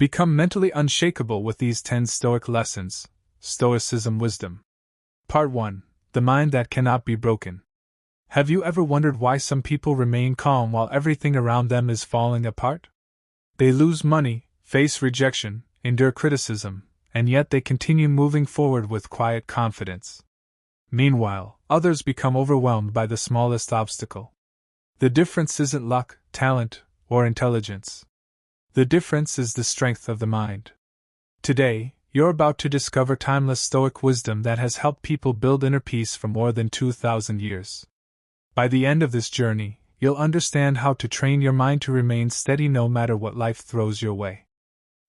Become mentally unshakable with these 10 Stoic lessons. Stoicism Wisdom. Part 1. The Mind That Cannot Be Broken. Have you ever wondered why some people remain calm while everything around them is falling apart? They lose money, face rejection, endure criticism, and yet they continue moving forward with quiet confidence. Meanwhile, others become overwhelmed by the smallest obstacle. The difference isn't luck, talent, or intelligence. The difference is the strength of the mind. Today, you're about to discover timeless Stoic wisdom that has helped people build inner peace for more than 2,000 years. By the end of this journey, you'll understand how to train your mind to remain steady no matter what life throws your way.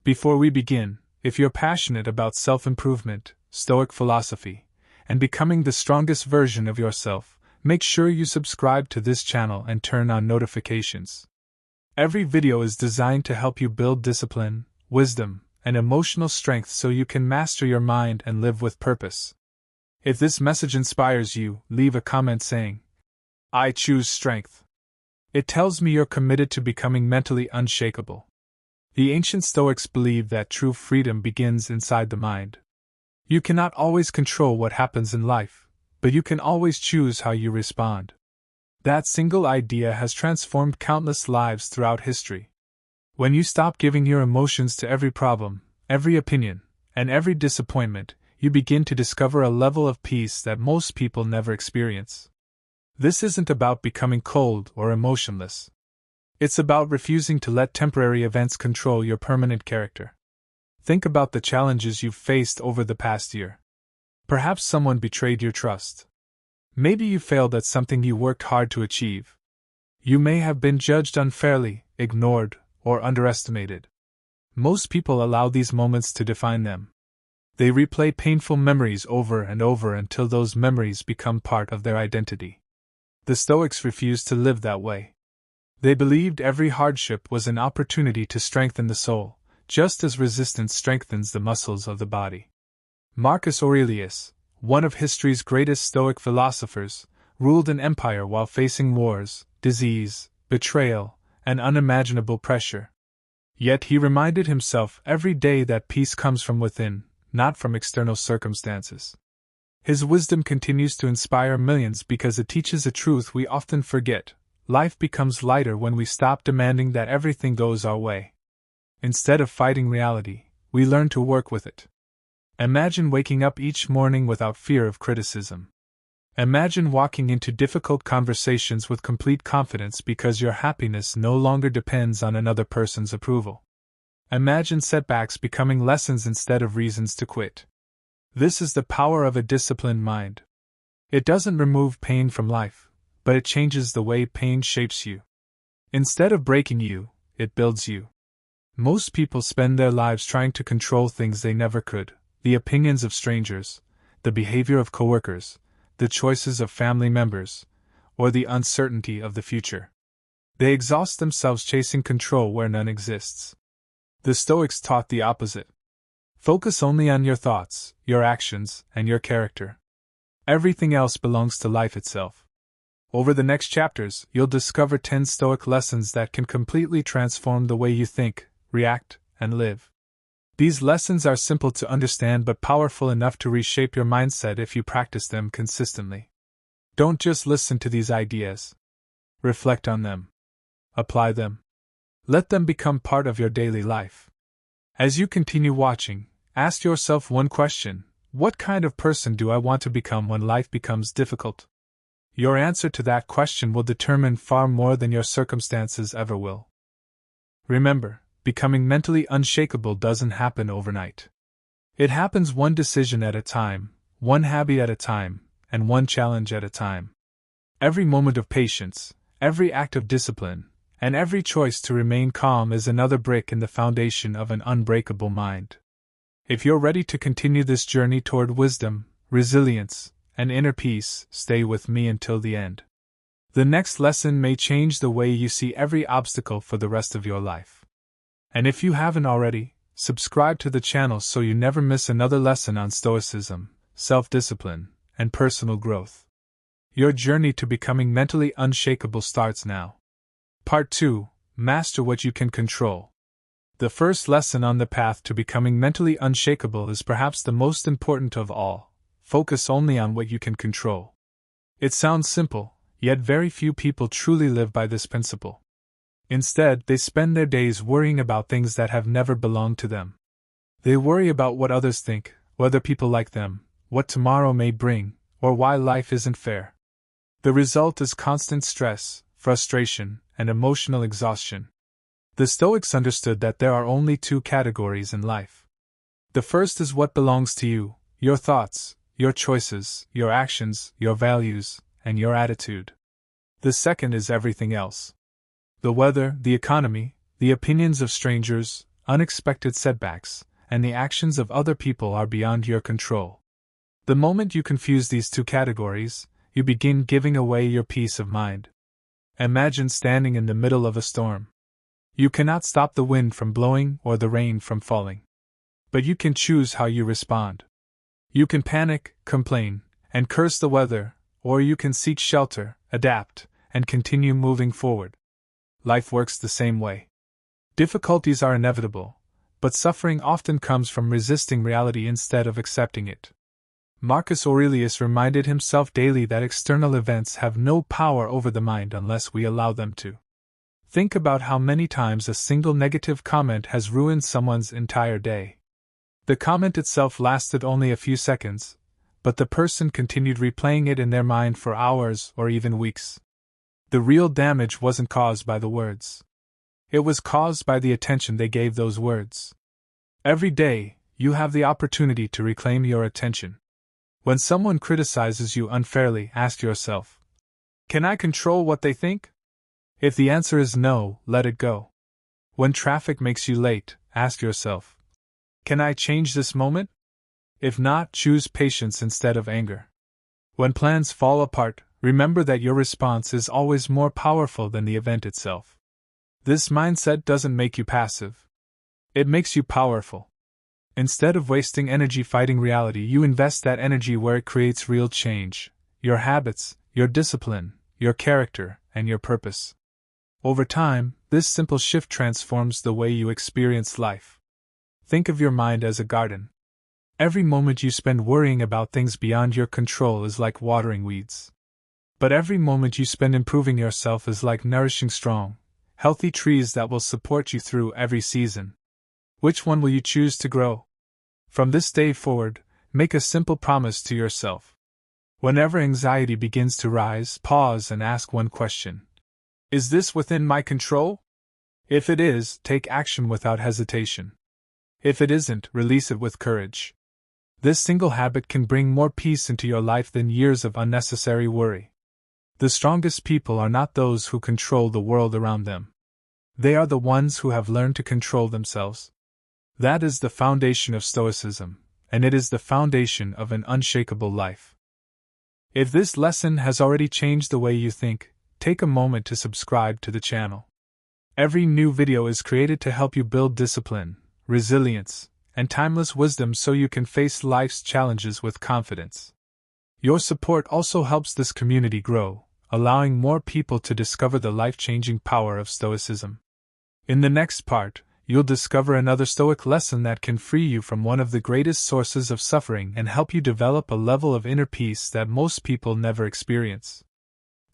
Before we begin, if you're passionate about self-improvement, Stoic philosophy, and becoming the strongest version of yourself, make sure you subscribe to this channel and turn on notifications. Every video is designed to help you build discipline, wisdom, and emotional strength so you can master your mind and live with purpose. If this message inspires you, leave a comment saying, "I choose strength." It tells me you're committed to becoming mentally unshakable. The ancient Stoics believed that true freedom begins inside the mind. You cannot always control what happens in life, but you can always choose how you respond. That single idea has transformed countless lives throughout history. When you stop giving your emotions to every problem, every opinion, and every disappointment, you begin to discover a level of peace that most people never experience. This isn't about becoming cold or emotionless. It's about refusing to let temporary events control your permanent character. Think about the challenges you've faced over the past year. Perhaps someone betrayed your trust. Maybe you failed at something you worked hard to achieve. You may have been judged unfairly, ignored, or underestimated. Most people allow these moments to define them. They replay painful memories over and over until those memories become part of their identity. The Stoics refused to live that way. They believed every hardship was an opportunity to strengthen the soul, just as resistance strengthens the muscles of the body. Marcus Aurelius, one of history's greatest Stoic philosophers, ruled an empire while facing wars, disease, betrayal, and unimaginable pressure. Yet he reminded himself every day that peace comes from within, not from external circumstances. His wisdom continues to inspire millions because it teaches a truth we often forget: life becomes lighter when we stop demanding that everything goes our way. Instead of fighting reality, we learn to work with it. Imagine waking up each morning without fear of criticism. Imagine walking into difficult conversations with complete confidence because your happiness no longer depends on another person's approval. Imagine setbacks becoming lessons instead of reasons to quit. This is the power of a disciplined mind. It doesn't remove pain from life, but it changes the way pain shapes you. Instead of breaking you, it builds you. Most people spend their lives trying to control things they never could: the opinions of strangers, the behavior of coworkers, the choices of family members, or the uncertainty of the future. They exhaust themselves chasing control where none exists. The Stoics taught the opposite. Focus only on your thoughts, your actions, and your character. Everything else belongs to life itself. Over the next chapters, you'll discover 10 Stoic lessons that can completely transform the way you think, react, and live. These lessons are simple to understand but powerful enough to reshape your mindset if you practice them consistently. Don't just listen to these ideas. Reflect on them. Apply them. Let them become part of your daily life. As you continue watching, ask yourself one question: what kind of person do I want to become when life becomes difficult? Your answer to that question will determine far more than your circumstances ever will. Remember, becoming mentally unshakable doesn't happen overnight. It happens one decision at a time, one habit at a time, and one challenge at a time. Every moment of patience, every act of discipline, and every choice to remain calm is another brick in the foundation of an unbreakable mind. If you're ready to continue this journey toward wisdom, resilience, and inner peace, stay with me until the end. The next lesson may change the way you see every obstacle for the rest of your life. And if you haven't already, subscribe to the channel so you never miss another lesson on Stoicism, self-discipline, and personal growth. Your journey to becoming mentally unshakable starts now. Part 2: Master what you can control. The first lesson on the path to becoming mentally unshakable is perhaps the most important of all: focus only on what you can control. It sounds simple, yet very few people truly live by this principle. Instead, they spend their days worrying about things that have never belonged to them. They worry about what others think, whether people like them, what tomorrow may bring, or why life isn't fair. The result is constant stress, frustration, and emotional exhaustion. The Stoics understood that there are only two categories in life. The first is what belongs to you: your thoughts, your choices, your actions, your values, and your attitude. The second is everything else. The weather, the economy, the opinions of strangers, unexpected setbacks, and the actions of other people are beyond your control. The moment you confuse these two categories, you begin giving away your peace of mind. Imagine standing in the middle of a storm. You cannot stop the wind from blowing or the rain from falling. But you can choose how you respond. You can panic, complain, and curse the weather, or you can seek shelter, adapt, and continue moving forward. Life works the same way. Difficulties are inevitable, but suffering often comes from resisting reality instead of accepting it. Marcus Aurelius reminded himself daily that external events have no power over the mind unless we allow them to. Think about how many times a single negative comment has ruined someone's entire day. The comment itself lasted only a few seconds, but the person continued replaying it in their mind for hours or even weeks. The real damage wasn't caused by the words. It was caused by the attention they gave those words. Every day, you have the opportunity to reclaim your attention. When someone criticizes you unfairly, ask yourself, can I control what they think? If the answer is no, let it go. When traffic makes you late, ask yourself, can I change this moment? If not, choose patience instead of anger. When plans fall apart, remember that your response is always more powerful than the event itself. This mindset doesn't make you passive. It makes you powerful. Instead of wasting energy fighting reality, you invest that energy where it creates real change: your habits, your discipline, your character, and your purpose. Over time, this simple shift transforms the way you experience life. Think of your mind as a garden. Every moment you spend worrying about things beyond your control is like watering weeds. But every moment you spend improving yourself is like nourishing strong, healthy trees that will support you through every season. Which one will you choose to grow? From this day forward, make a simple promise to yourself. Whenever anxiety begins to rise, pause and ask one question. Is this within my control? If it is, take action without hesitation. If it isn't, release it with courage. This single habit can bring more peace into your life than years of unnecessary worry. The strongest people are not those who control the world around them. They are the ones who have learned to control themselves. That is the foundation of Stoicism, and it is the foundation of an unshakable life. If this lesson has already changed the way you think, take a moment to subscribe to the channel. Every new video is created to help you build discipline, resilience, and timeless wisdom so you can face life's challenges with confidence. Your support also helps this community grow, allowing more people to discover the life-changing power of Stoicism. In the next part, you'll discover another Stoic lesson that can free you from one of the greatest sources of suffering and help you develop a level of inner peace that most people never experience.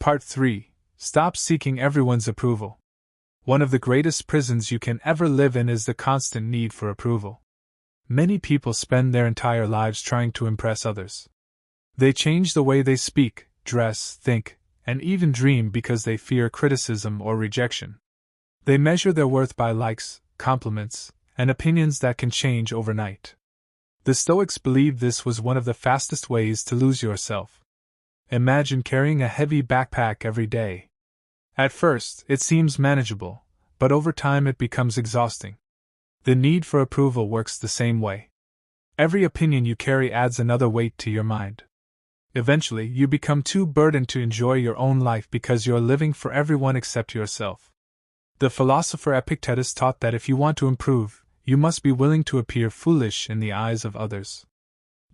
Part 3. Stop seeking everyone's approval. One of the greatest prisons you can ever live in is the constant need for approval. Many people spend their entire lives trying to impress others. They change the way they speak, dress, think, and even dream because they fear criticism or rejection. They measure their worth by likes, compliments, and opinions that can change overnight. The Stoics believed this was one of the fastest ways to lose yourself. Imagine carrying a heavy backpack every day. At first, it seems manageable, but over time it becomes exhausting. The need for approval works the same way. Every opinion you carry adds another weight to your mind. Eventually, you become too burdened to enjoy your own life because you're living for everyone except yourself. The philosopher Epictetus taught that if you want to improve, you must be willing to appear foolish in the eyes of others.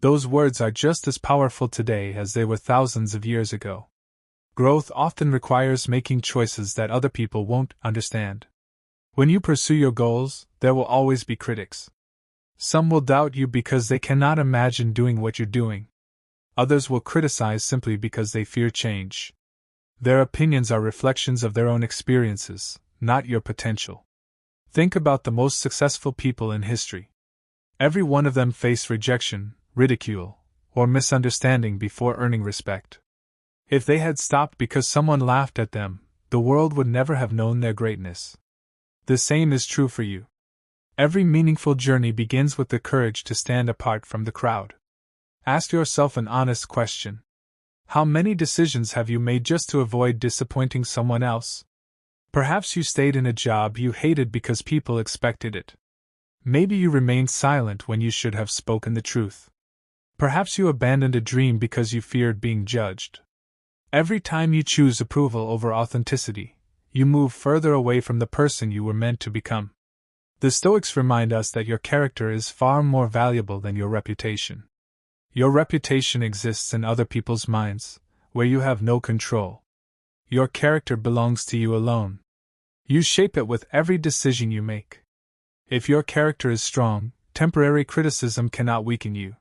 Those words are just as powerful today as they were thousands of years ago. Growth often requires making choices that other people won't understand. When you pursue your goals, there will always be critics. Some will doubt you because they cannot imagine doing what you're doing. Others will criticize simply because they fear change. Their opinions are reflections of their own experiences, not your potential. Think about the most successful people in history. Every one of them faced rejection, ridicule, or misunderstanding before earning respect. If they had stopped because someone laughed at them, the world would never have known their greatness. The same is true for you. Every meaningful journey begins with the courage to stand apart from the crowd. Ask yourself an honest question. How many decisions have you made just to avoid disappointing someone else? Perhaps you stayed in a job you hated because people expected it. Maybe you remained silent when you should have spoken the truth. Perhaps you abandoned a dream because you feared being judged. Every time you choose approval over authenticity, you move further away from the person you were meant to become. The Stoics remind us that your character is far more valuable than your reputation. Your reputation exists in other people's minds, where you have no control. Your character belongs to you alone. You shape it with every decision you make. If your character is strong, temporary criticism cannot weaken you.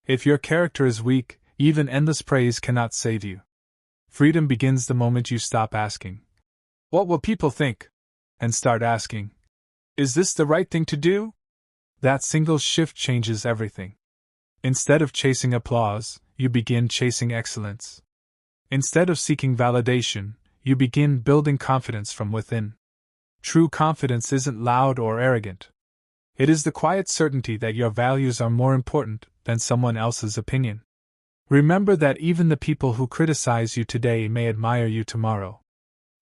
If your character is weak, even endless praise cannot save you. Freedom begins the moment you stop asking, "What will people think?" and start asking, "Is this the right thing to do?" That single shift changes everything. Instead of chasing applause, you begin chasing excellence. Instead of seeking validation, you begin building confidence from within. True confidence isn't loud or arrogant. It is the quiet certainty that your values are more important than someone else's opinion. Remember that even the people who criticize you today may admire you tomorrow.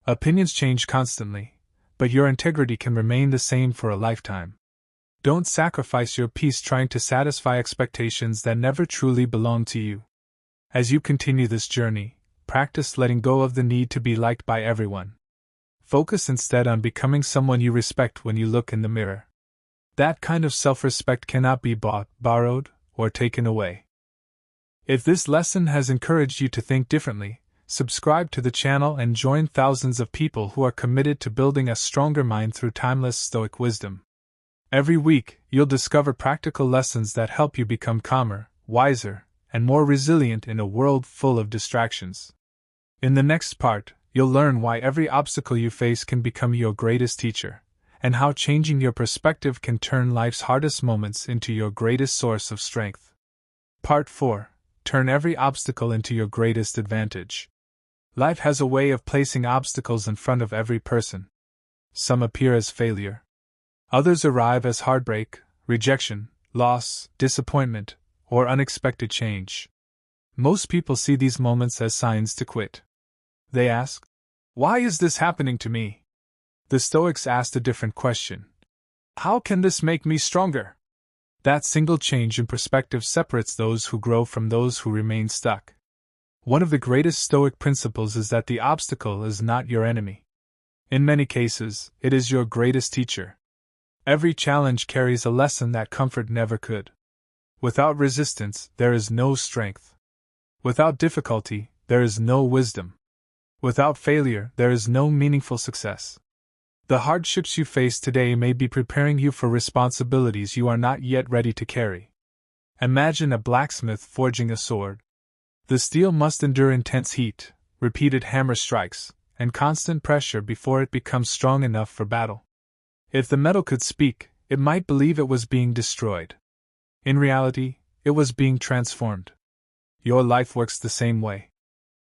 Opinions change constantly, but your integrity can remain the same for a lifetime. Don't sacrifice your peace trying to satisfy expectations that never truly belong to you. As you continue this journey, practice letting go of the need to be liked by everyone. Focus instead on becoming someone you respect when you look in the mirror. That kind of self-respect cannot be bought, borrowed, or taken away. If this lesson has encouraged you to think differently, subscribe to the channel and join thousands of people who are committed to building a stronger mind through timeless Stoic wisdom. Every week, you'll discover practical lessons that help you become calmer, wiser, and more resilient in a world full of distractions. In the next part, you'll learn why every obstacle you face can become your greatest teacher, and how changing your perspective can turn life's hardest moments into your greatest source of strength. Part 4. Turn every obstacle into your greatest advantage. Life has a way of placing obstacles in front of every person. Some appear as failure. Others arrive as heartbreak, rejection, loss, disappointment, or unexpected change. Most people see these moments as signs to quit. They ask, "Why is this happening to me?" The Stoics asked a different question. "How can this make me stronger?" That single change in perspective separates those who grow from those who remain stuck. One of the greatest Stoic principles is that the obstacle is not your enemy. In many cases, it is your greatest teacher. Every challenge carries a lesson that comfort never could. Without resistance, there is no strength. Without difficulty, there is no wisdom. Without failure, there is no meaningful success. The hardships you face today may be preparing you for responsibilities you are not yet ready to carry. Imagine a blacksmith forging a sword. The steel must endure intense heat, repeated hammer strikes, and constant pressure before it becomes strong enough for battle. If the metal could speak, it might believe it was being destroyed. In reality, it was being transformed. Your life works the same way.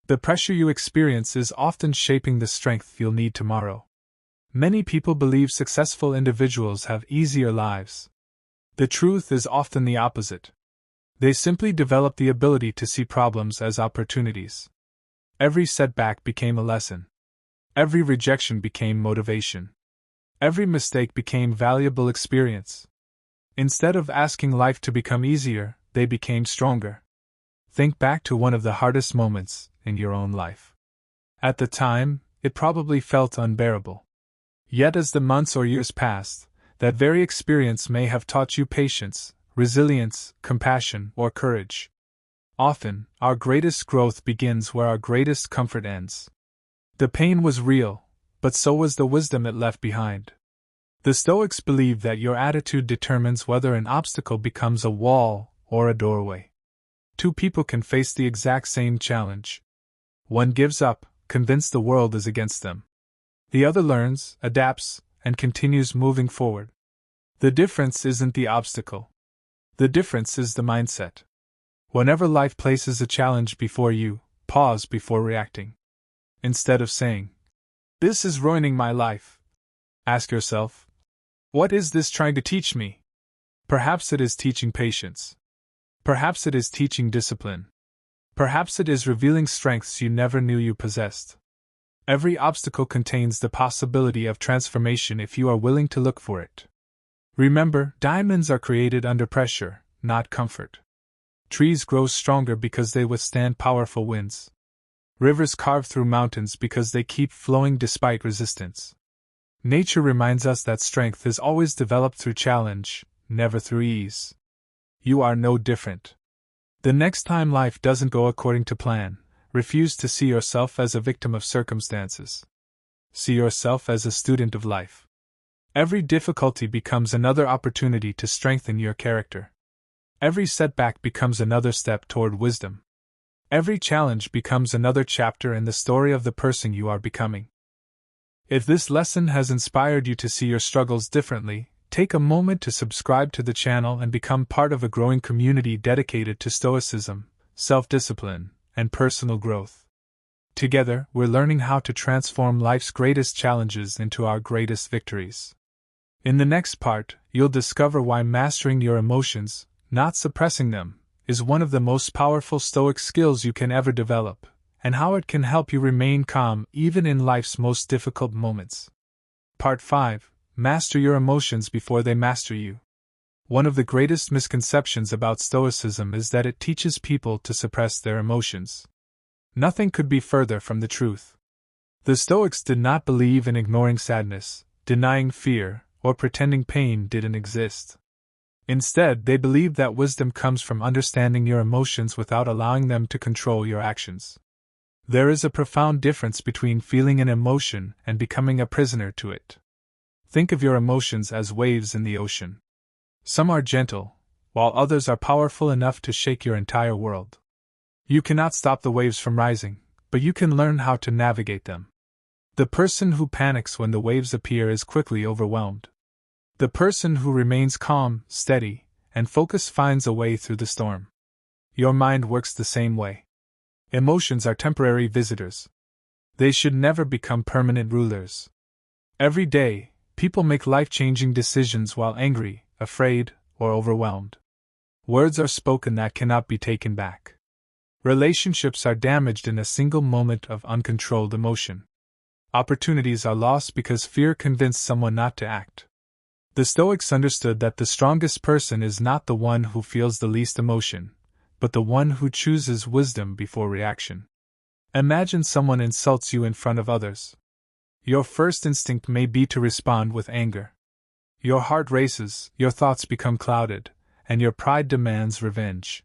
The pressure you experience is often shaping the strength you'll need tomorrow. Many people believe successful individuals have easier lives. The truth is often the opposite. They simply develop the ability to see problems as opportunities. Every setback became a lesson. Every rejection became motivation. Every mistake became valuable experience. Instead of asking life to become easier, they became stronger. Think back to one of the hardest moments in your own life. At the time, it probably felt unbearable. Yet as the months or years passed, that very experience may have taught you patience, resilience, compassion, or courage. Often, our greatest growth begins where our greatest comfort ends. The pain was real, but so was the wisdom it left behind. The Stoics believe that your attitude determines whether an obstacle becomes a wall or a doorway. Two people can face the exact same challenge. One gives up, convinced the world is against them. The other learns, adapts, and continues moving forward. The difference isn't the obstacle. The difference is the mindset. Whenever life places a challenge before you, pause before reacting. Instead of saying, "This is ruining my life," ask yourself, "What is this trying to teach me?" Perhaps it is teaching patience. Perhaps it is teaching discipline. Perhaps it is revealing strengths you never knew you possessed. Every obstacle contains the possibility of transformation if you are willing to look for it. Remember, diamonds are created under pressure, not comfort. Trees grow stronger because they withstand powerful winds. Rivers carve through mountains because they keep flowing despite resistance. Nature reminds us that strength is always developed through challenge, never through ease. You are no different. The next time life doesn't go according to plan, refuse to see yourself as a victim of circumstances. See yourself as a student of life. Every difficulty becomes another opportunity to strengthen your character. Every setback becomes another step toward wisdom. Every challenge becomes another chapter in the story of the person you are becoming. If this lesson has inspired you to see your struggles differently, take a moment to subscribe to the channel and become part of a growing community dedicated to Stoicism, self-discipline, and personal growth. Together, we're learning how to transform life's greatest challenges into our greatest victories. In the next part, you'll discover why mastering your emotions, not suppressing them, is one of the most powerful Stoic skills you can ever develop, and how it can help you remain calm even in life's most difficult moments. Part 5. Master your emotions before they master you. One of the greatest misconceptions about Stoicism is that it teaches people to suppress their emotions. Nothing could be further from the truth. The Stoics did not believe in ignoring sadness, denying fear, or pretending pain didn't exist. Instead, they believed that wisdom comes from understanding your emotions without allowing them to control your actions. There is a profound difference between feeling an emotion and becoming a prisoner to it. Think of your emotions as waves in the ocean. Some are gentle, while others are powerful enough to shake your entire world. You cannot stop the waves from rising, but you can learn how to navigate them. The person who panics when the waves appear is quickly overwhelmed. The person who remains calm, steady, and focused finds a way through the storm. Your mind works the same way. Emotions are temporary visitors. They should never become permanent rulers. Every day, people make life-changing decisions while angry, afraid, or overwhelmed. Words are spoken that cannot be taken back. Relationships are damaged in a single moment of uncontrolled emotion. Opportunities are lost because fear convinced someone not to act. The Stoics understood that the strongest person is not the one who feels the least emotion, but the one who chooses wisdom before reaction. Imagine someone insults you in front of others. Your first instinct may be to respond with anger. Your heart races, your thoughts become clouded, and your pride demands revenge.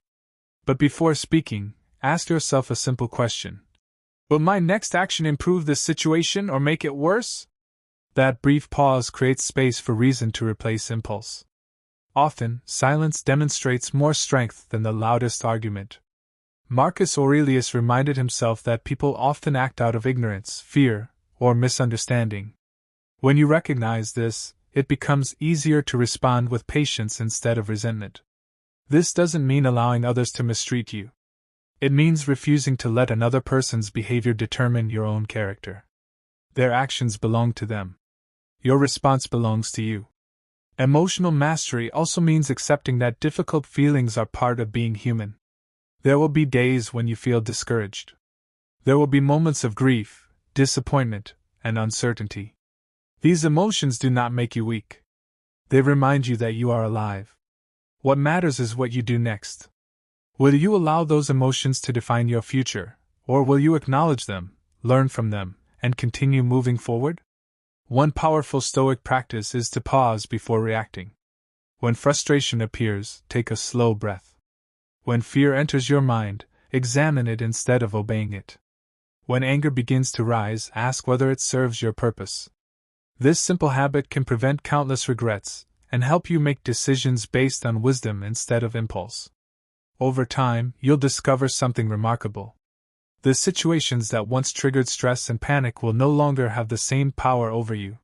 But before speaking, ask yourself a simple question. Will my next action improve this situation or make it worse? That brief pause creates space for reason to replace impulse. Often, silence demonstrates more strength than the loudest argument. Marcus Aurelius reminded himself that people often act out of ignorance, fear, or misunderstanding. When you recognize this, it becomes easier to respond with patience instead of resentment. This doesn't mean allowing others to mistreat you. It means refusing to let another person's behavior determine your own character. Their actions belong to them. Your response belongs to you. Emotional mastery also means accepting that difficult feelings are part of being human. There will be days when you feel discouraged. There will be moments of grief, disappointment, and uncertainty. These emotions do not make you weak. They remind you that you are alive. What matters is what you do next. Will you allow those emotions to define your future, or will you acknowledge them, learn from them, and continue moving forward? One powerful Stoic practice is to pause before reacting. When frustration appears, take a slow breath. When fear enters your mind, examine it instead of obeying it. When anger begins to rise, ask whether it serves your purpose. This simple habit can prevent countless regrets and help you make decisions based on wisdom instead of impulse. Over time, you'll discover something remarkable. The situations that once triggered stress and panic will no longer have the same power over you.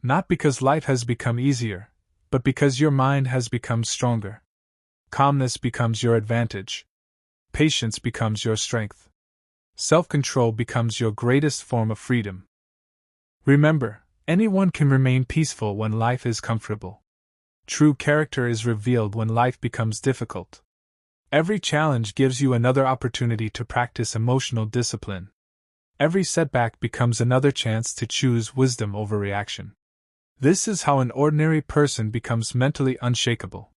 Not because life has become easier, but because your mind has become stronger. Calmness becomes your advantage. Patience becomes your strength. Self-control becomes your greatest form of freedom. Remember, anyone can remain peaceful when life is comfortable. True character is revealed when life becomes difficult. Every challenge gives you another opportunity to practice emotional discipline. Every setback becomes another chance to choose wisdom over reaction. This is how an ordinary person becomes mentally unshakable.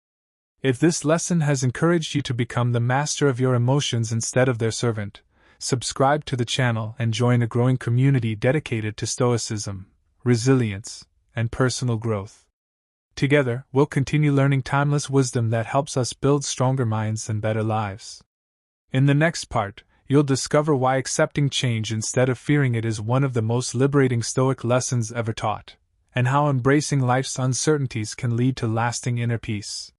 If this lesson has encouraged you to become the master of your emotions instead of their servant, subscribe to the channel and join a growing community dedicated to Stoicism, resilience, and personal growth. Together, we'll continue learning timeless wisdom that helps us build stronger minds and better lives. In the next part, you'll discover why accepting change instead of fearing it is one of the most liberating Stoic lessons ever taught, and how embracing life's uncertainties can lead to lasting inner peace.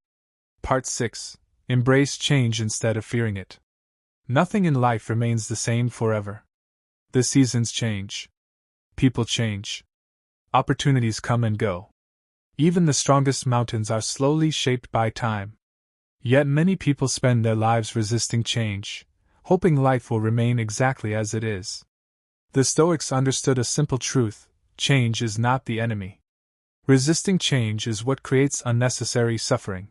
Part 6. Embrace change instead of fearing it. Nothing in life remains the same forever. The seasons change. People change. Opportunities come and go. Even the strongest mountains are slowly shaped by time. Yet many people spend their lives resisting change, hoping life will remain exactly as it is. The Stoics understood a simple truth: change is not the enemy. Resisting change is what creates unnecessary suffering.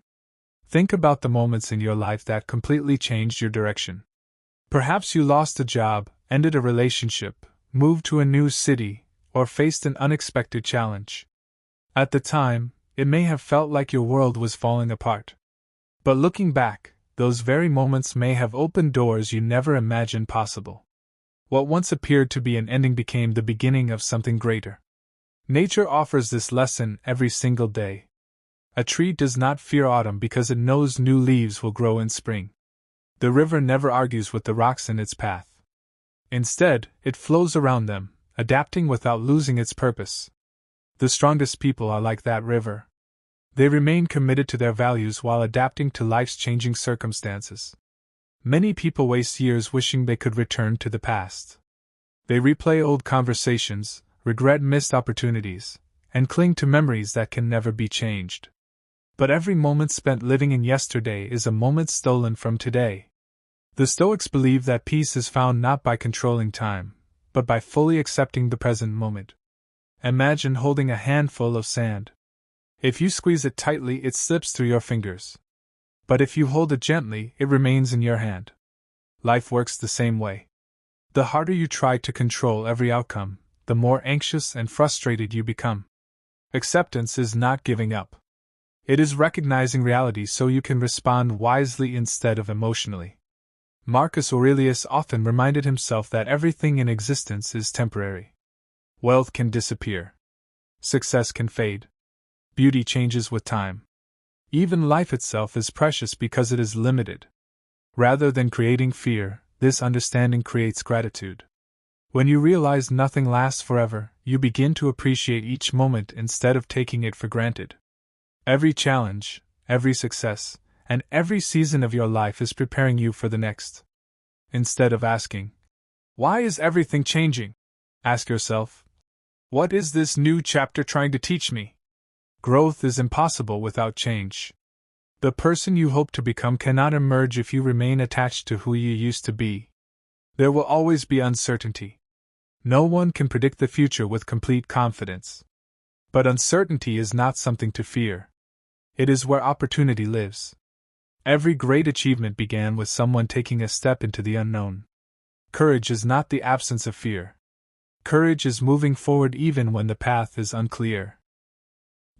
Think about the moments in your life that completely changed your direction. Perhaps you lost a job, ended a relationship, moved to a new city, or faced an unexpected challenge. At the time, it may have felt like your world was falling apart. But looking back, those very moments may have opened doors you never imagined possible. What once appeared to be an ending became the beginning of something greater. Nature offers this lesson every single day. A tree does not fear autumn because it knows new leaves will grow in spring. The river never argues with the rocks in its path. Instead, it flows around them, adapting without losing its purpose. The strongest people are like that river. They remain committed to their values while adapting to life's changing circumstances. Many people waste years wishing they could return to the past. They replay old conversations, regret missed opportunities, and cling to memories that can never be changed. But every moment spent living in yesterday is a moment stolen from today. The Stoics believe that peace is found not by controlling time, but by fully accepting the present moment. Imagine holding a handful of sand. If you squeeze it tightly, it slips through your fingers. But if you hold it gently, it remains in your hand. Life works the same way. The harder you try to control every outcome, the more anxious and frustrated you become. Acceptance is not giving up. It is recognizing reality so you can respond wisely instead of emotionally. Marcus Aurelius often reminded himself that everything in existence is temporary. Wealth can disappear. Success can fade. Beauty changes with time. Even life itself is precious because it is limited. Rather than creating fear, this understanding creates gratitude. When you realize nothing lasts forever, you begin to appreciate each moment instead of taking it for granted. Every challenge, every success, and every season of your life is preparing you for the next. Instead of asking, "Why is everything changing?" ask yourself, "What is this new chapter trying to teach me?" Growth is impossible without change. The person you hope to become cannot emerge if you remain attached to who you used to be. There will always be uncertainty. No one can predict the future with complete confidence. But uncertainty is not something to fear. It is where opportunity lives. Every great achievement began with someone taking a step into the unknown. Courage is not the absence of fear. Courage is moving forward even when the path is unclear.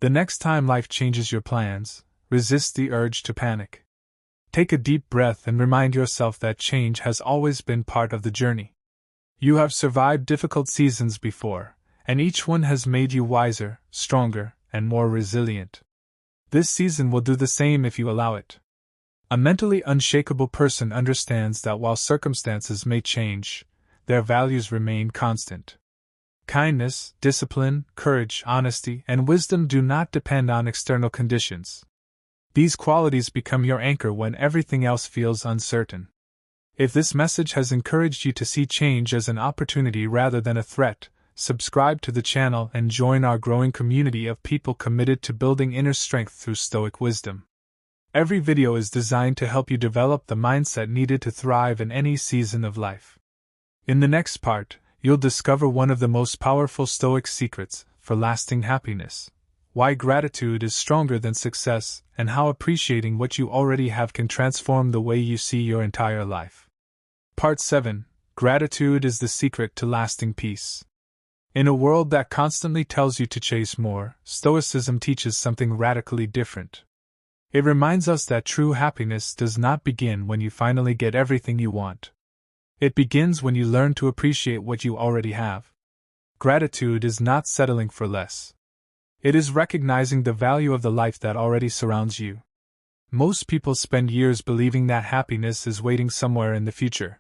The next time life changes your plans, resist the urge to panic. Take a deep breath and remind yourself that change has always been part of the journey. You have survived difficult seasons before, and each one has made you wiser, stronger, and more resilient. This season will do the same if you allow it. A mentally unshakable person understands that while circumstances may change, their values remain constant. Kindness, discipline, courage, honesty, and wisdom do not depend on external conditions. These qualities become your anchor when everything else feels uncertain. If this message has encouraged you to see change as an opportunity rather than a threat, subscribe to the channel and join our growing community of people committed to building inner strength through Stoic wisdom. Every video is designed to help you develop the mindset needed to thrive in any season of life. In the next part, you'll discover one of the most powerful Stoic secrets for lasting happiness, why gratitude is stronger than success, and how appreciating what you already have can transform the way you see your entire life. Part 7. Gratitude is the secret to lasting peace. In a world that constantly tells you to chase more, Stoicism teaches something radically different. It reminds us that true happiness does not begin when you finally get everything you want. It begins when you learn to appreciate what you already have. Gratitude is not settling for less. It is recognizing the value of the life that already surrounds you. Most people spend years believing that happiness is waiting somewhere in the future.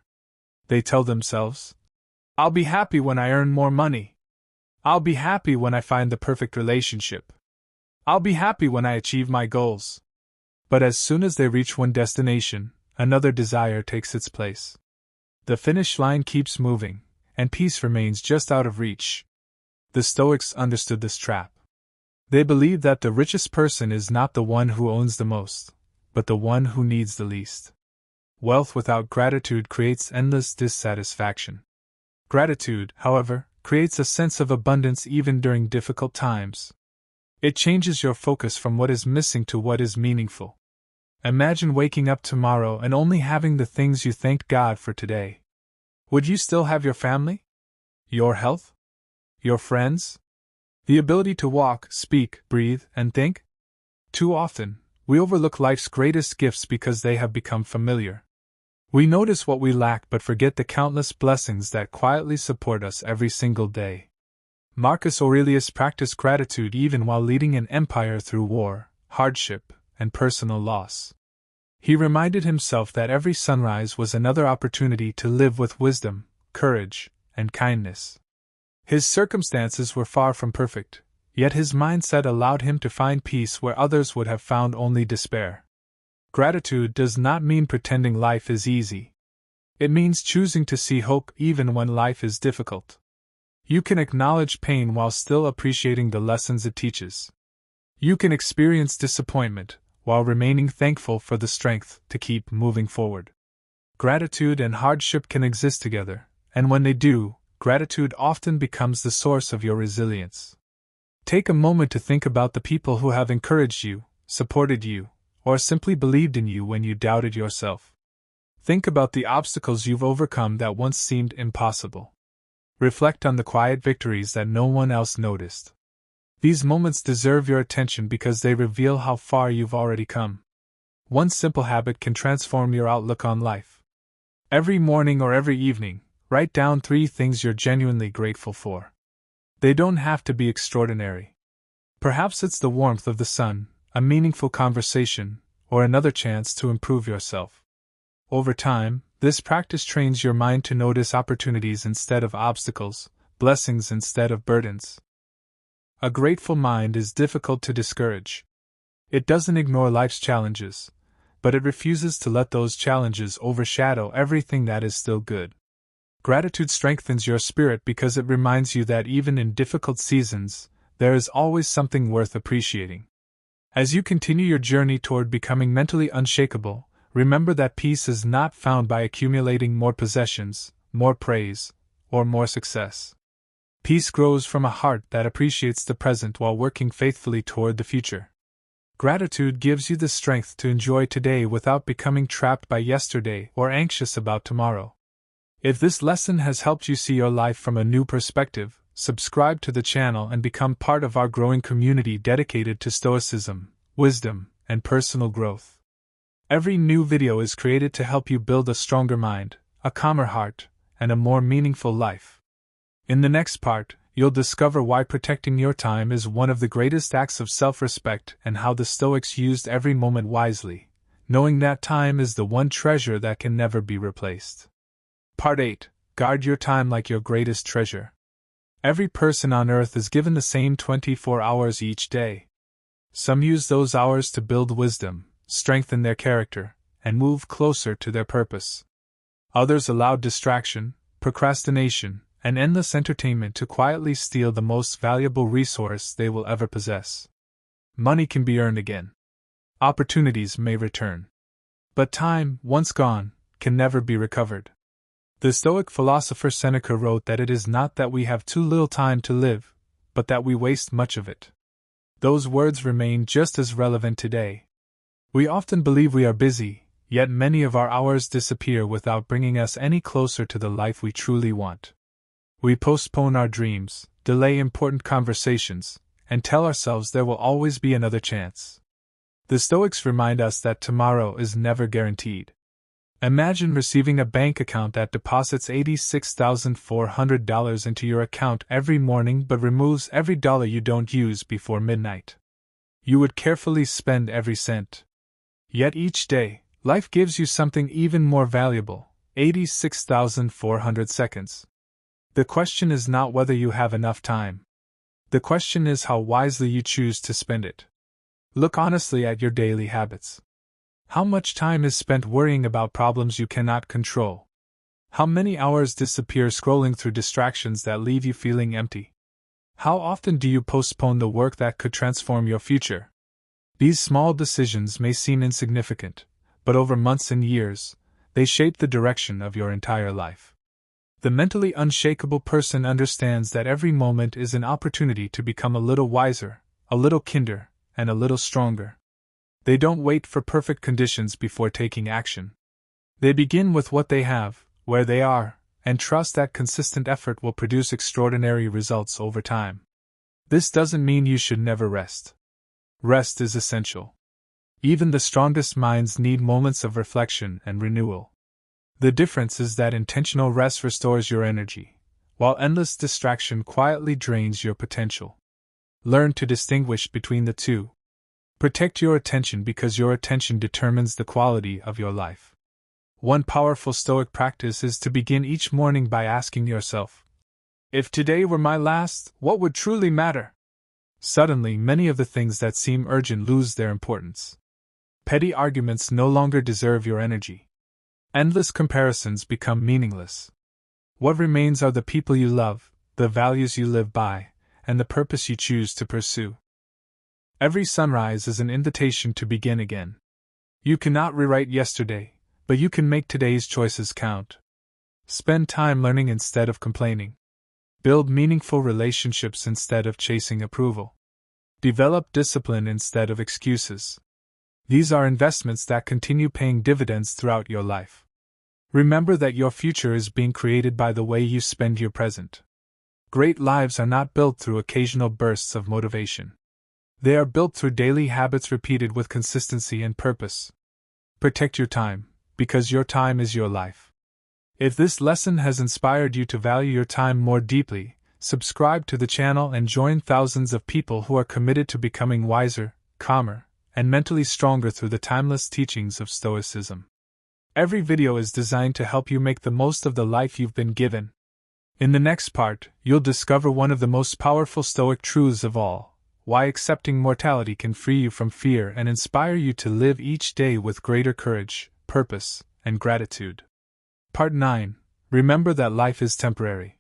They tell themselves, "I'll be happy when I earn more money. I'll be happy when I find the perfect relationship. I'll be happy when I achieve my goals." But as soon as they reach one destination, another desire takes its place. The finish line keeps moving, and peace remains just out of reach. The Stoics understood this trap. They believed that the richest person is not the one who owns the most, but the one who needs the least. Wealth without gratitude creates endless dissatisfaction. Gratitude, however, creates a sense of abundance even during difficult times. It changes your focus from what is missing to what is meaningful. Imagine waking up tomorrow and only having the things you thanked God for today. Would you still have your family? Your health? Your friends? The ability to walk, speak, breathe, and think? Too often, we overlook life's greatest gifts because they have become familiar. We notice what we lack but forget the countless blessings that quietly support us every single day. Marcus Aurelius practiced gratitude even while leading an empire through war, hardship, and personal loss. He reminded himself that every sunrise was another opportunity to live with wisdom, courage, and kindness. His circumstances were far from perfect, yet his mindset allowed him to find peace where others would have found only despair. Gratitude does not mean pretending life is easy. It means choosing to see hope even when life is difficult. You can acknowledge pain while still appreciating the lessons it teaches. You can experience disappointment while remaining thankful for the strength to keep moving forward. Gratitude and hardship can exist together, and when they do, gratitude often becomes the source of your resilience. Take a moment to think about the people who have encouraged you, supported you, or simply believed in you when you doubted yourself. Think about the obstacles you've overcome that once seemed impossible. Reflect on the quiet victories that no one else noticed. These moments deserve your attention because they reveal how far you've already come. One simple habit can transform your outlook on life. Every morning or every evening, write down 3 things you're genuinely grateful for. They don't have to be extraordinary. Perhaps it's the warmth of the sun, a meaningful conversation, or another chance to improve yourself. Over time, this practice trains your mind to notice opportunities instead of obstacles, blessings instead of burdens. A grateful mind is difficult to discourage. It doesn't ignore life's challenges, but it refuses to let those challenges overshadow everything that is still good. Gratitude strengthens your spirit because it reminds you that even in difficult seasons, there is always something worth appreciating. As you continue your journey toward becoming mentally unshakable, remember that peace is not found by accumulating more possessions, more praise, or more success. Peace grows from a heart that appreciates the present while working faithfully toward the future. Gratitude gives you the strength to enjoy today without becoming trapped by yesterday or anxious about tomorrow. If this lesson has helped you see your life from a new perspective, subscribe to the channel and become part of our growing community dedicated to Stoicism, wisdom, and personal growth. Every new video is created to help you build a stronger mind, a calmer heart, and a more meaningful life. In the next part, you'll discover why protecting your time is one of the greatest acts of self-respect and how the Stoics used every moment wisely, knowing that time is the one treasure that can never be replaced. Part 8. Guard your time like your greatest treasure. Every person on earth is given the same 24 hours each day. Some use those hours to build wisdom, strengthen their character, and move closer to their purpose. Others allow distraction, procrastination, and endless entertainment to quietly steal the most valuable resource they will ever possess. Money can be earned again. Opportunities may return. But time, once gone, can never be recovered. The Stoic philosopher Seneca wrote that it is not that we have too little time to live, but that we waste much of it. Those words remain just as relevant today. We often believe we are busy, yet many of our hours disappear without bringing us any closer to the life we truly want. We postpone our dreams, delay important conversations, and tell ourselves there will always be another chance. The Stoics remind us that tomorrow is never guaranteed. Imagine receiving a bank account that deposits $86,400 into your account every morning but removes every dollar you don't use before midnight. You would carefully spend every cent. Yet each day, life gives you something even more valuable, 86,400 seconds. The question is not whether you have enough time. The question is how wisely you choose to spend it. Look honestly at your daily habits. How much time is spent worrying about problems you cannot control? How many hours disappear scrolling through distractions that leave you feeling empty? How often do you postpone the work that could transform your future? These small decisions may seem insignificant, but over months and years, they shape the direction of your entire life. The mentally unshakable person understands that every moment is an opportunity to become a little wiser, a little kinder, and a little stronger. They don't wait for perfect conditions before taking action. They begin with what they have, where they are, and trust that consistent effort will produce extraordinary results over time. This doesn't mean you should never rest. Rest is essential. Even the strongest minds need moments of reflection and renewal. The difference is that intentional rest restores your energy, while endless distraction quietly drains your potential. Learn to distinguish between the two. Protect your attention because your attention determines the quality of your life. One powerful Stoic practice is to begin each morning by asking yourself, if today were my last, what would truly matter? Suddenly, many of the things that seem urgent lose their importance. Petty arguments no longer deserve your energy. Endless comparisons become meaningless. What remains are the people you love, the values you live by, and the purpose you choose to pursue. Every sunrise is an invitation to begin again. You cannot rewrite yesterday, but you can make today's choices count. Spend time learning instead of complaining. Build meaningful relationships instead of chasing approval. Develop discipline instead of excuses. These are investments that continue paying dividends throughout your life. Remember that your future is being created by the way you spend your present. Great lives are not built through occasional bursts of motivation. They are built through daily habits repeated with consistency and purpose. Protect your time, because your time is your life. If this lesson has inspired you to value your time more deeply, subscribe to the channel and join thousands of people who are committed to becoming wiser, calmer, and mentally stronger through the timeless teachings of Stoicism. Every video is designed to help you make the most of the life you've been given. In the next part, you'll discover one of the most powerful Stoic truths of all: why accepting mortality can free you from fear and inspire you to live each day with greater courage, purpose, and gratitude. Part 9. Remember that life is temporary.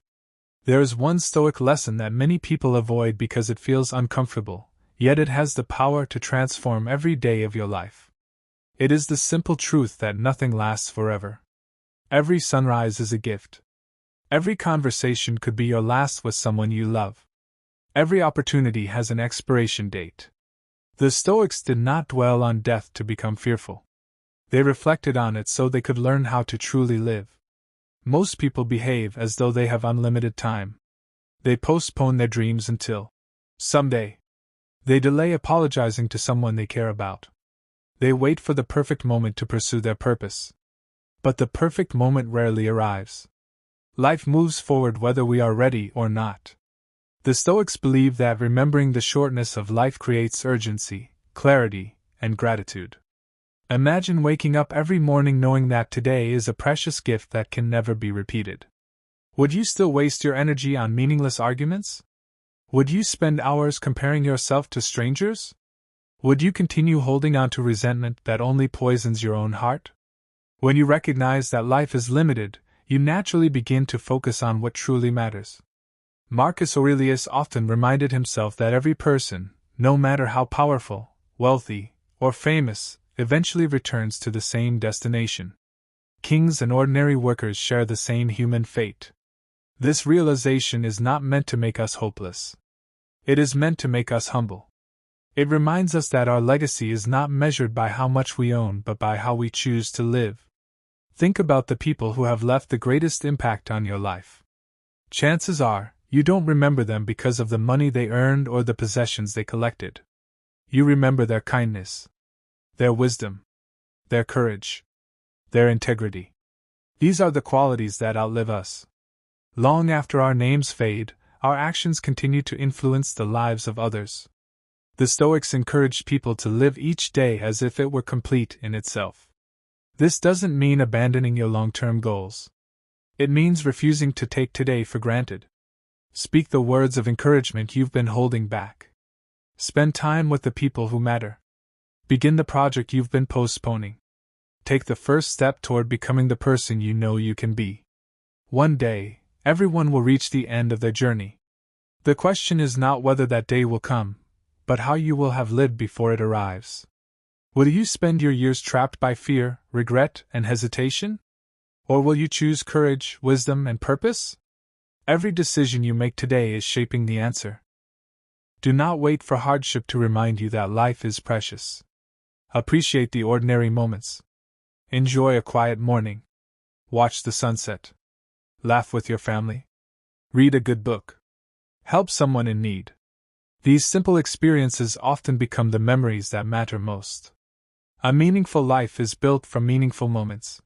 There is one Stoic lesson that many people avoid because it feels uncomfortable, yet it has the power to transform every day of your life. It is the simple truth that nothing lasts forever. Every sunrise is a gift. Every conversation could be your last with someone you love. Every opportunity has an expiration date. The Stoics did not dwell on death to become fearful. They reflected on it so they could learn how to truly live. Most people behave as though they have unlimited time. They postpone their dreams until someday. They delay apologizing to someone they care about. They wait for the perfect moment to pursue their purpose. But the perfect moment rarely arrives. Life moves forward whether we are ready or not. The Stoics believe that remembering the shortness of life creates urgency, clarity, and gratitude. Imagine waking up every morning knowing that today is a precious gift that can never be repeated. Would you still waste your energy on meaningless arguments? Would you spend hours comparing yourself to strangers? Would you continue holding on to resentment that only poisons your own heart? When you recognize that life is limited, you naturally begin to focus on what truly matters. Marcus Aurelius often reminded himself that every person, no matter how powerful, wealthy, or famous, eventually returns to the same destination. Kings and ordinary workers share the same human fate. This realization is not meant to make us hopeless. It is meant to make us humble. It reminds us that our legacy is not measured by how much we own but by how we choose to live. Think about the people who have left the greatest impact on your life. Chances are, you don't remember them because of the money they earned or the possessions they collected. You remember their kindness, their wisdom, their courage, their integrity. These are the qualities that outlive us. Long after our names fade, our actions continue to influence the lives of others. The Stoics encouraged people to live each day as if it were complete in itself. This doesn't mean abandoning your long-term goals. It means refusing to take today for granted. Speak the words of encouragement you've been holding back. Spend time with the people who matter. Begin the project you've been postponing. Take the first step toward becoming the person you know you can be. One day, everyone will reach the end of their journey. The question is not whether that day will come, but how you will have lived before it arrives. Will you spend your years trapped by fear, regret, and hesitation? Or will you choose courage, wisdom, and purpose? Every decision you make today is shaping the answer. Do not wait for hardship to remind you that life is precious. Appreciate the ordinary moments. Enjoy a quiet morning. Watch the sunset. Laugh with your family. Read a good book. Help someone in need. These simple experiences often become the memories that matter most. A meaningful life is built from meaningful moments.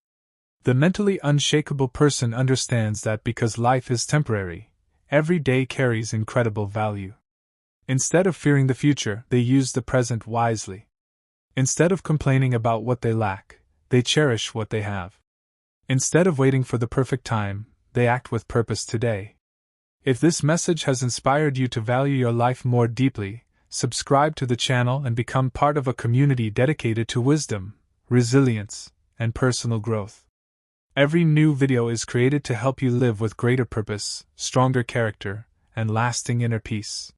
The mentally unshakable person understands that because life is temporary, every day carries incredible value. Instead of fearing the future, they use the present wisely. Instead of complaining about what they lack, they cherish what they have. Instead of waiting for the perfect time, they act with purpose today. If this message has inspired you to value your life more deeply, subscribe to the channel and become part of a community dedicated to wisdom, resilience, and personal growth. Every new video is created to help you live with greater purpose, stronger character, and lasting inner peace.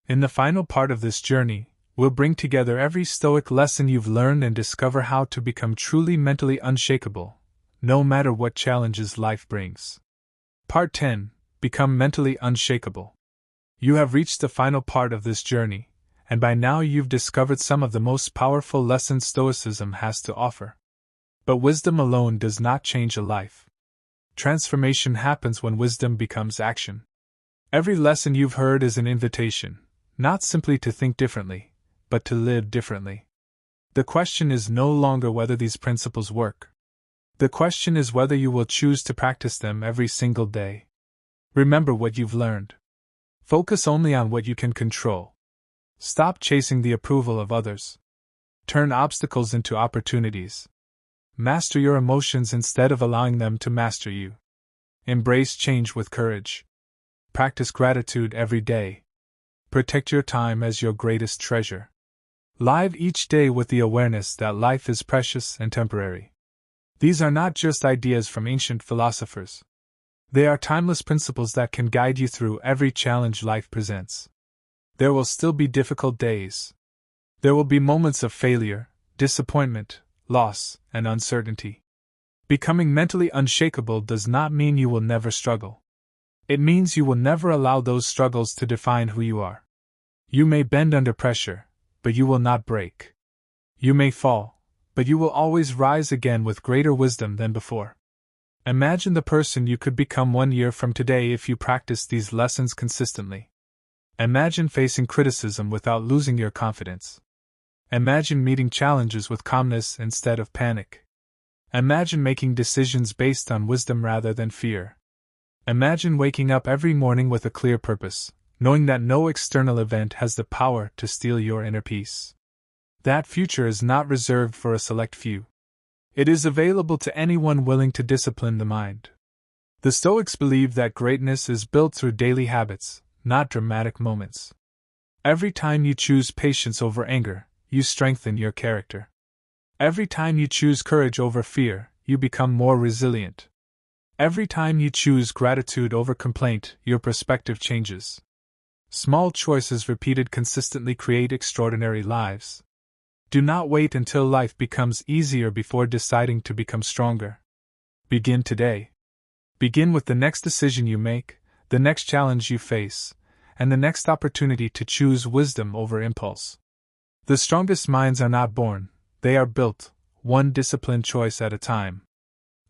In the final part of this journey, we'll bring together every Stoic lesson you've learned and discover how to become truly mentally unshakable, no matter what challenges life brings. Part 10. Become mentally unshakable. You have reached the final part of this journey, and by now you've discovered some of the most powerful lessons Stoicism has to offer. But wisdom alone does not change a life. Transformation happens when wisdom becomes action. Every lesson you've heard is an invitation, not simply to think differently, but to live differently. The question is no longer whether these principles work. The question is whether you will choose to practice them every single day. Remember what you've learned. Focus only on what you can control. Stop chasing the approval of others. Turn obstacles into opportunities. Master your emotions instead of allowing them to master you. Embrace change with courage. Practice gratitude every day. Protect your time as your greatest treasure. Live each day with the awareness that life is precious and temporary. These are not just ideas from ancient philosophers. They are timeless principles that can guide you through every challenge life presents. There will still be difficult days. There will be moments of failure, disappointment, loss, and uncertainty. Becoming mentally unshakable does not mean you will never struggle. It means you will never allow those struggles to define who you are. You may bend under pressure, but you will not break. You may fall, but you will always rise again with greater wisdom than before. Imagine the person you could become 1 year from today if you practice these lessons consistently. Imagine facing criticism without losing your confidence. Imagine meeting challenges with calmness instead of panic. Imagine making decisions based on wisdom rather than fear. Imagine waking up every morning with a clear purpose, knowing that no external event has the power to steal your inner peace. That future is not reserved for a select few. It is available to anyone willing to discipline the mind. The Stoics believe that greatness is built through daily habits, not dramatic moments. Every time you choose patience over anger, you strengthen your character. Every time you choose courage over fear, you become more resilient. Every time you choose gratitude over complaint, your perspective changes. Small choices repeated consistently create extraordinary lives. Do not wait until life becomes easier before deciding to become stronger. Begin today. Begin with the next decision you make, the next challenge you face, and the next opportunity to choose wisdom over impulse. The strongest minds are not born, they are built, one disciplined choice at a time.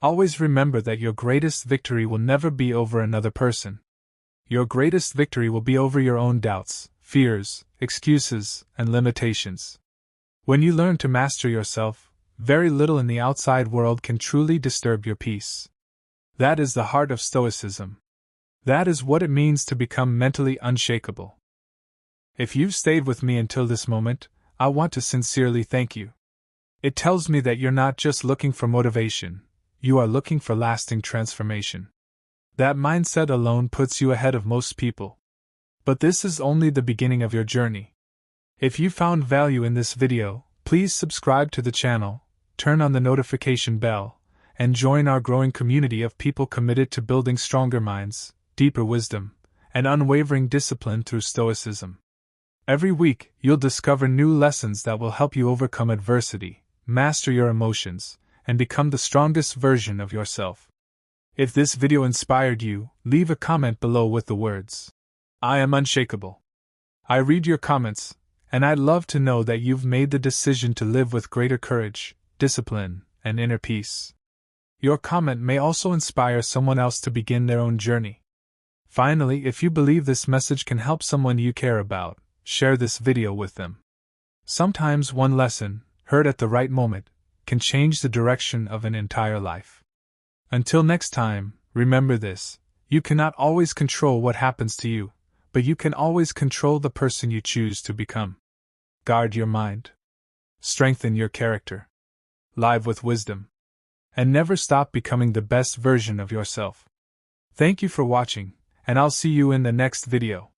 Always remember that your greatest victory will never be over another person. Your greatest victory will be over your own doubts, fears, excuses, and limitations. When you learn to master yourself, very little in the outside world can truly disturb your peace. That is the heart of Stoicism. That is what it means to become mentally unshakable. If you've stayed with me until this moment, I want to sincerely thank you. It tells me that you're not just looking for motivation, you are looking for lasting transformation. That mindset alone puts you ahead of most people. But this is only the beginning of your journey. If you found value in this video, please subscribe to the channel, turn on the notification bell, and join our growing community of people committed to building stronger minds, deeper wisdom, and unwavering discipline through Stoicism. Every week, you'll discover new lessons that will help you overcome adversity, master your emotions, and become the strongest version of yourself. If this video inspired you, leave a comment below with the words, "I am unshakable." I read your comments, and I'd love to know that you've made the decision to live with greater courage, discipline, and inner peace. Your comment may also inspire someone else to begin their own journey. Finally, if you believe this message can help someone you care about, share this video with them. Sometimes one lesson, heard at the right moment, can change the direction of an entire life. Until next time, remember this: you cannot always control what happens to you, but you can always control the person you choose to become. Guard your mind. Strengthen your character. Live with wisdom. And never stop becoming the best version of yourself. Thank you for watching, and I'll see you in the next video.